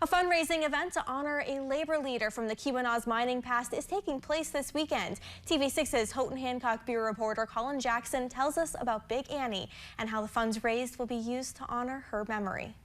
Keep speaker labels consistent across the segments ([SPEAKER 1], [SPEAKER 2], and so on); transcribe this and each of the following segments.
[SPEAKER 1] A fundraising event to honor a labor leader from the Keweenaw's mining past is taking place this weekend. TV6's Houghton Hancock Bureau reporter Colin Jackson tells us about Big Annie and how the funds raised will be used to honor her memory.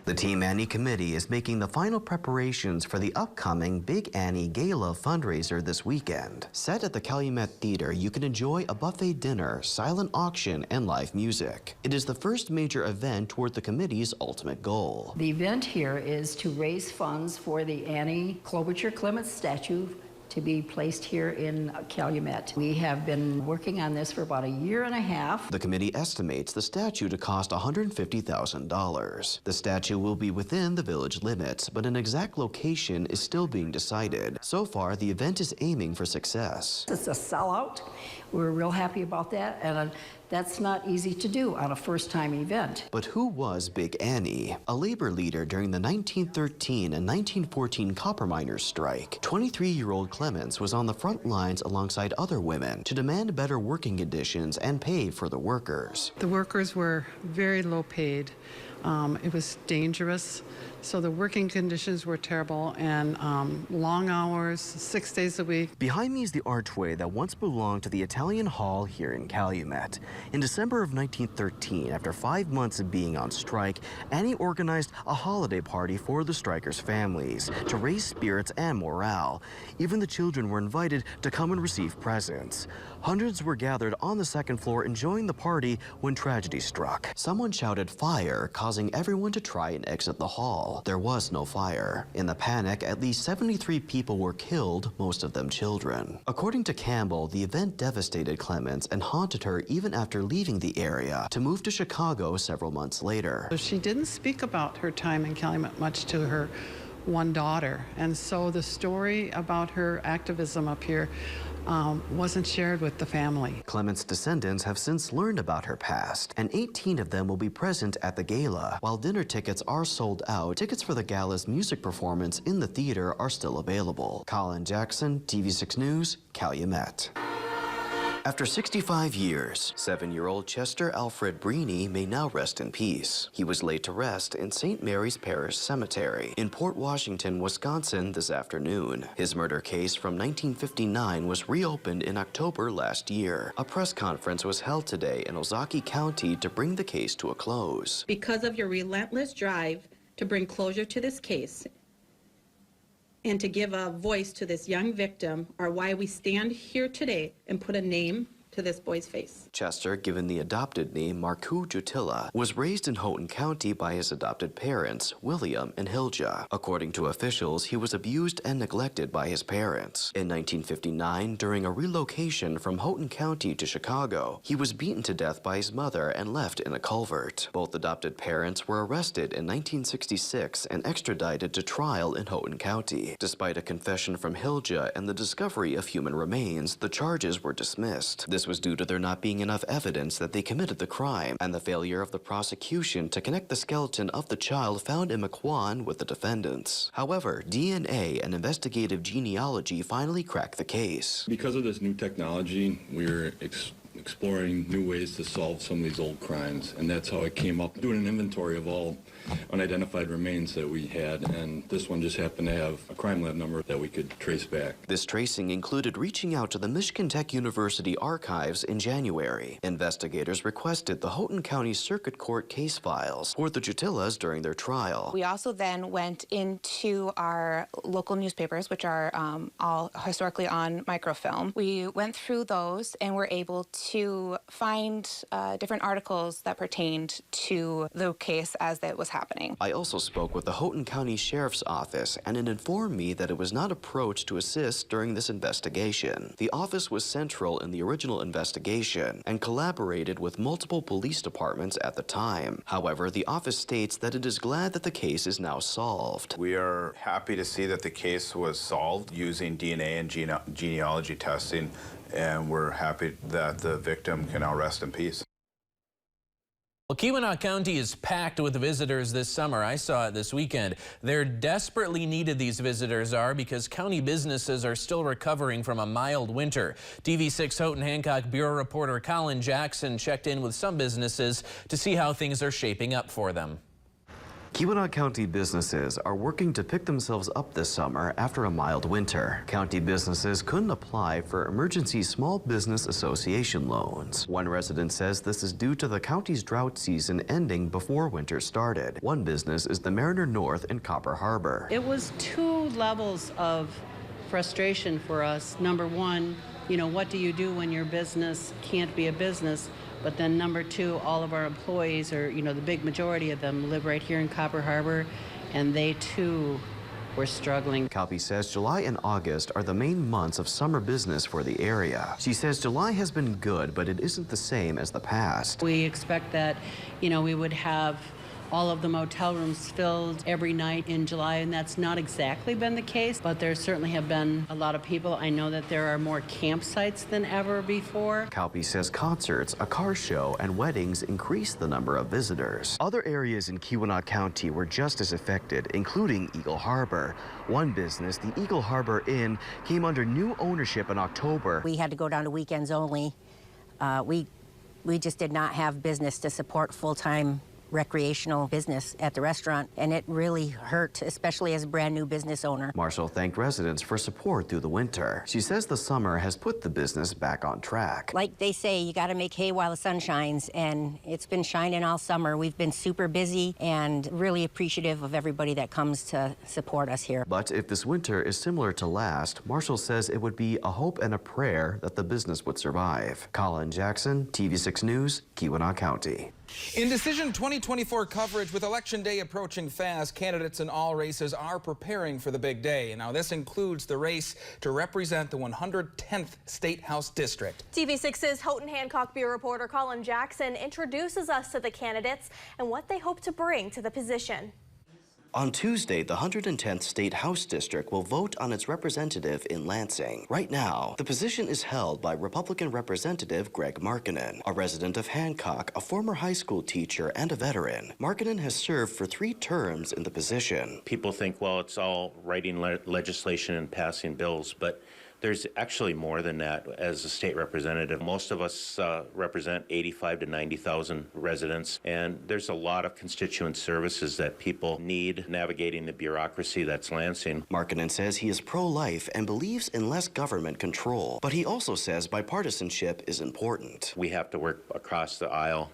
[SPEAKER 2] The Team Annie Committee is making the final preparations for the upcoming Big Annie Gala fundraiser this weekend. Set at the Calumet Theater, you can enjoy a buffet dinner, silent auction, and live music. It is the first major event toward the committee's ultimate goal.
[SPEAKER 3] The event here is to raise funds for the Annie Klobuchar Clements statue to be placed here in Calumet. We have been working on this for about a year and a half.
[SPEAKER 2] The committee estimates the statue to cost $150,000. The statue will be within the village limits, but an exact location is still being decided. So far, the event is aiming for success.
[SPEAKER 3] It's a sellout. We're real happy about that, and that's not easy to do on a first-time event.
[SPEAKER 2] But who was Big Annie? A labor leader during the 1913 and 1914 copper miners' strike. 23-year-old Clements was on the front lines alongside other women to demand better working conditions and pay for the workers.
[SPEAKER 4] The workers were very low paid. It was dangerous. So the working conditions were terrible and long hours, 6 days a week.
[SPEAKER 2] Behind me is the archway that once belonged to the Italian Hall here in Calumet. In December of 1913, after 5 months of being on strike, Annie organized a holiday party for the strikers' families to raise spirits and morale. Even the children were invited to come and receive presents. Hundreds were gathered on the second floor enjoying the party when tragedy struck. Someone shouted fire, causing everyone to try and exit the hall. There was no fire. In the panic, at least 73 people were killed, most of them children. According to Campbell, the event devastated Clements and haunted her even after leaving the area to move to Chicago several months later.
[SPEAKER 4] She didn't speak about her time in Calumet much to her one daughter, and so the story about her activism up here wasn't shared with the family.
[SPEAKER 2] Clements' descendants have since learned about her past, and 18 of them will be present at the gala. While dinner tickets are sold out, tickets for the gala's music performance in the theater are still available. Colin Jackson, TV6 News, Calumet. After 65 years, 7-year-old Chester Alfred Breeny may now rest in peace. He was laid to rest in St. Mary's Parish Cemetery in Port Washington, Wisconsin this afternoon. His murder case from 1959 was reopened in October last year. A press conference was held today in Ozaukee County to bring the case to a close.
[SPEAKER 5] Because of your relentless drive to bring closure to this case and to give a voice to this young victim are why we stand here today and put a name to this boy's face.
[SPEAKER 2] Chester, given the adopted name Marku Jutila, was raised in Houghton County by his adopted parents, William and Hilja. According to officials, he was abused and neglected by his parents. In 1959, during a relocation from Houghton County to Chicago, he was beaten to death by his mother and left in a culvert. Both adopted parents were arrested in 1966 and extradited to trial in Houghton County. Despite a confession from Hilja and the discovery of human remains, the charges were dismissed. This was due to there not being enough evidence that they committed the crime and the failure of the prosecution to connect the skeleton of the child found in Mequon with the defendants. However, DNA and investigative genealogy finally cracked the case.
[SPEAKER 6] Because of this new technology, we're exploring new ways to solve some of these old crimes, and that's how I came up doing an inventory of all unidentified remains that we had, and this one just happened to have a crime lab number that we could trace back.
[SPEAKER 2] This tracing included reaching out to the Michigan Tech University archives in January. Investigators requested the Houghton County Circuit Court case files for the Jutilas during their trial.
[SPEAKER 7] We also then went into our local newspapers, which are all historically on microfilm. We went through those and were able to find different articles that pertained to the case as it was happening.
[SPEAKER 2] I also spoke with the Houghton County Sheriff's Office, and it informed me that it was not approached to assist during this investigation. The office was central in the original investigation and collaborated with multiple police departments at the time. However, the office states that it is glad that the case is now solved.
[SPEAKER 8] We are happy to see that the case was solved using DNA and genealogy testing, and we're happy that the victim can now rest in peace.
[SPEAKER 9] Well, Keweenaw County is packed with visitors this summer. I saw it this weekend. They're desperately needed, these visitors are, because county businesses are still recovering from a mild winter. TV6 Houghton Hancock Bureau reporter Colin Jackson checked in with some businesses to see how things are shaping up for them.
[SPEAKER 2] Keweenaw County businesses are working to pick themselves up this summer after a mild winter. County businesses couldn't apply for emergency small business association loans. One resident says this is due to the county's drought season ending before winter started. One business is the Mariner North in Copper Harbor.
[SPEAKER 10] It was two levels of frustration for us. Number one, what do you do when your business can't be a business? But then number two, all of our employees, or the big majority of them, live right here in Copper Harbor, and they too were struggling.
[SPEAKER 2] Calpe says July and August are the main months of summer business for the area. She says July has been good, but it isn't the same as the past.
[SPEAKER 10] We expect that, we would have all of the motel rooms filled every night in July, and that's not exactly been the case, but there certainly have been a lot of people. I know that there are more campsites than ever before.
[SPEAKER 2] Calpe says concerts, a car show, and weddings increased the number of visitors. Other areas in Keweenaw County were just as affected, including Eagle Harbor. One business, the Eagle Harbor Inn, came under new ownership in October.
[SPEAKER 11] We had to go down to weekends only. We just did not have business to support full-time recreational business at the restaurant, and it really hurt, especially as a brand new business owner.
[SPEAKER 2] Marshall thanked residents for support through the winter. She says the summer has put the business back on track.
[SPEAKER 11] Like they say, you got to make hay while the sun shines, and it's been shining all summer. We've been super busy and really appreciative of everybody that comes to support us here.
[SPEAKER 2] But if this winter is similar to last, Marshall says it would be a hope and a prayer that the business would survive. Colin Jackson, TV6 News, Keweenaw County.
[SPEAKER 12] In Decision 2024 coverage, with Election Day approaching fast, candidates in all races are preparing for the big day. Now, this includes the race to represent the 110th State House District.
[SPEAKER 1] TV6's Houghton Hancock Bureau reporter Colin Jackson introduces us to the candidates and what they hope to bring to the position.
[SPEAKER 2] On Tuesday, the 110th State House District will vote on its representative in Lansing. Right now, the position is held by Republican Representative Greg Markkanen, a resident of Hancock, a former high school teacher and a veteran. Markkanen has served for 3 terms in the position.
[SPEAKER 13] People think, well, it's all writing legislation and passing bills, but there's actually more than that. As a state representative, most of us represent 85 to 90,000 residents, and there's a lot of constituent services that people need navigating the bureaucracy that's Lansing.
[SPEAKER 2] Markkanen says he is pro-life and believes in less government control, but he also says bipartisanship is important.
[SPEAKER 13] We have to work across the aisle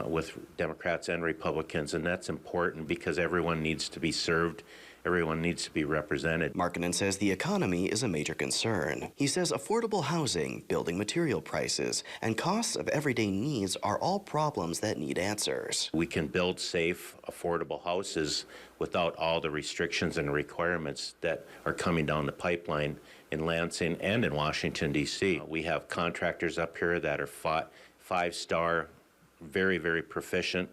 [SPEAKER 13] with Democrats and Republicans, and that's important because everyone needs to be served. Everyone needs to be represented.
[SPEAKER 2] Markkanen says the economy is a major concern. He says affordable housing, building material prices, and costs of everyday needs are all problems that need answers.
[SPEAKER 13] We can build safe, affordable houses without all the restrictions and requirements that are coming down the pipeline in Lansing and in Washington, D.C. We have contractors up here that are 5-star, very, very proficient,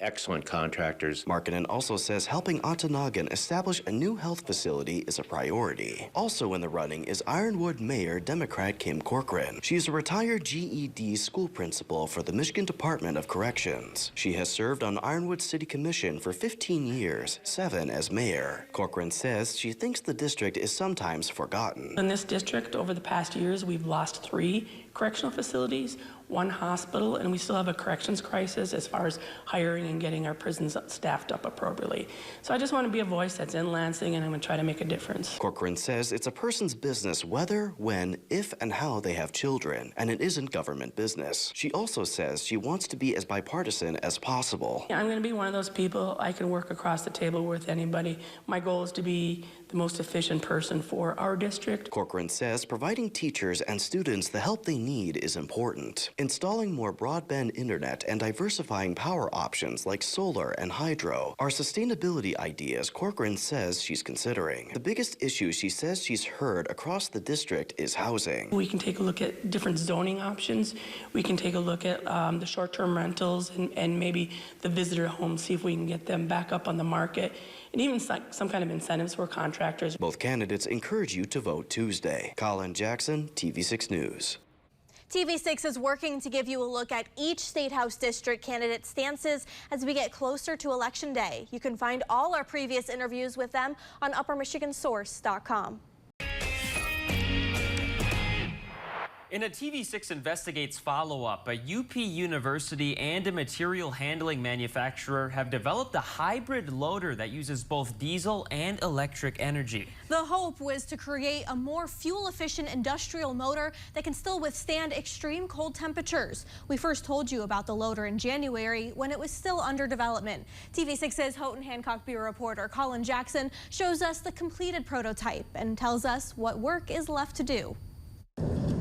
[SPEAKER 13] excellent contractors.
[SPEAKER 2] Markkanen also says helping Ontonagon establish a new health facility is a priority. Also in the running is Ironwood Mayor Democrat Kim Corcoran. She is a retired GED school principal for the Michigan Department of Corrections. She has served on Ironwood City Commission for 15 years, 7 as mayor. Corcoran says she thinks the district is sometimes forgotten.
[SPEAKER 14] In this district, over the past years, we've lost 3 correctional facilities, 1 hospital, and we still have a corrections crisis as far as hiring and getting our prisons staffed up appropriately. So I just want to be a voice that's in Lansing, and I'm going to try to make a difference.
[SPEAKER 2] Corcoran says it's a person's business whether, when, if, and how they have children, and it isn't government business. She also says she wants to be as bipartisan as possible.
[SPEAKER 14] Yeah, I'm going to be one of those people. I can work across the table with anybody. My goal is to be the most efficient person for our district.
[SPEAKER 2] Corcoran says providing teachers and students the help they need is important. Installing more broadband internet and diversifying power options like solar and hydro are sustainability ideas Corcoran says she's considering. The biggest issue she says she's heard across the district is housing.
[SPEAKER 14] We can take a look at different zoning options. We can take a look at the short-term rentals and maybe the visitor homes, see if we can get them back up on the market, and even some kind of incentives for contractors.
[SPEAKER 2] Both candidates encourage you to vote Tuesday. Colin Jackson, TV6 News.
[SPEAKER 1] TV6 is working to give you a look at each State House District candidate stances as we get closer to Election Day. You can find all our previous interviews with them on UpperMichiganSource.com.
[SPEAKER 15] In a TV6 Investigates follow-up, a UP University and a material handling manufacturer have developed a hybrid loader that uses both diesel and electric energy.
[SPEAKER 1] The hope was to create a more fuel-efficient industrial motor that can still withstand extreme cold temperatures. We first told you about the loader in January when it was still under development. TV6's Houghton Hancock Bureau reporter Colin Jackson shows us the completed prototype and tells us what work is left to do.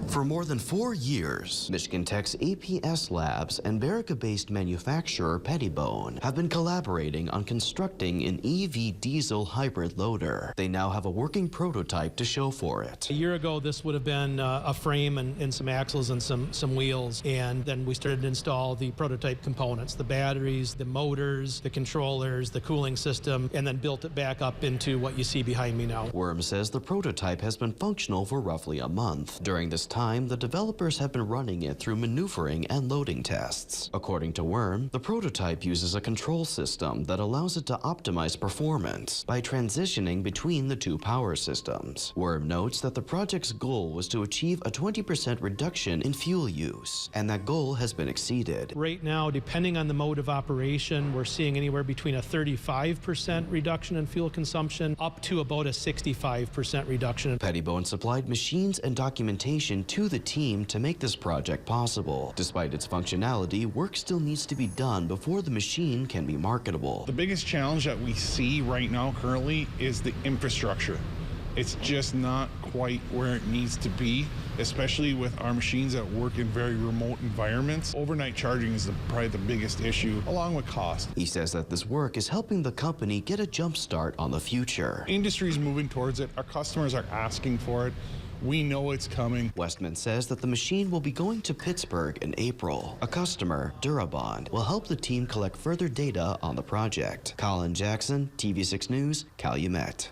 [SPEAKER 2] For more than 4 years, Michigan Tech's APS Labs and Berica-based manufacturer Pettibone have been collaborating on constructing an EV diesel hybrid loader. They now have a working prototype to show for it.
[SPEAKER 16] A year ago, this would have been a frame and some axles and some wheels, and then we started to install the prototype components, the batteries, the motors, the controllers, the cooling system, and then built it back up into what you see behind me now.
[SPEAKER 2] Worm says the prototype has been functional for roughly a month. During this time, the developers have been running it through maneuvering and loading tests. According to Worm, the prototype uses a control system that allows it to optimize performance by transitioning between the two power systems. Worm notes that the project's goal was to achieve a 20% reduction in fuel use, and that goal has been exceeded.
[SPEAKER 16] Right now, depending on the mode of operation, we're seeing anywhere between a 35% reduction in fuel consumption up to about a 65% reduction.
[SPEAKER 2] Pettibone supplied machines and documentation to the team to make this project possible. Despite its functionality, work still needs to be done before the machine can be marketable.
[SPEAKER 17] The biggest challenge that we see right now currently is the infrastructure. It's just not quite where it needs to be, especially with our machines that work in very remote environments. Overnight charging is probably the biggest issue, along with cost.
[SPEAKER 2] He says that this work is helping the company get a jump start on the future.
[SPEAKER 17] Industry's moving towards it. Our customers are asking for it. We know it's coming.
[SPEAKER 2] Westman says that the machine will be going to Pittsburgh in April. A customer, Durabond, will help the team collect further data on the project. Colin Jackson, TV6 News, Calumet.